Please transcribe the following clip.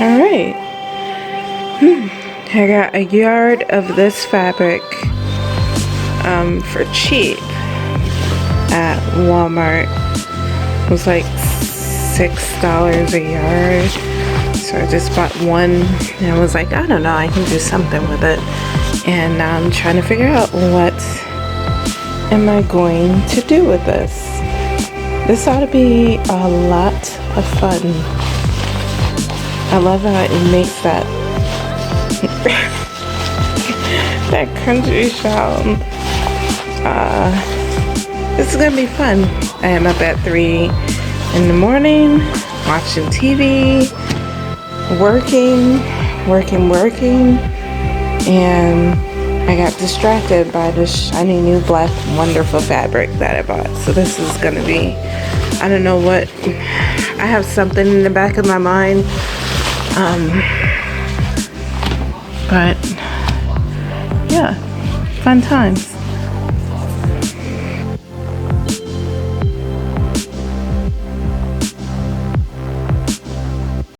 Alright. I got a yard of this fabric for cheap at Walmart. It was like $6 a yard. So I just bought one and I was like, I don't know, I can do something with it. And now I'm trying to figure out what am I going to do with this. This ought to be a lot of fun. I love how it makes that that crunchy sound. This is gonna be fun. I am up at 3 in the morning, watching TV, working, and I got distracted by this shiny new black wonderful fabric that I bought. So this is gonna be, I don't know what, I have something in the back of my mind, but yeah, fun times.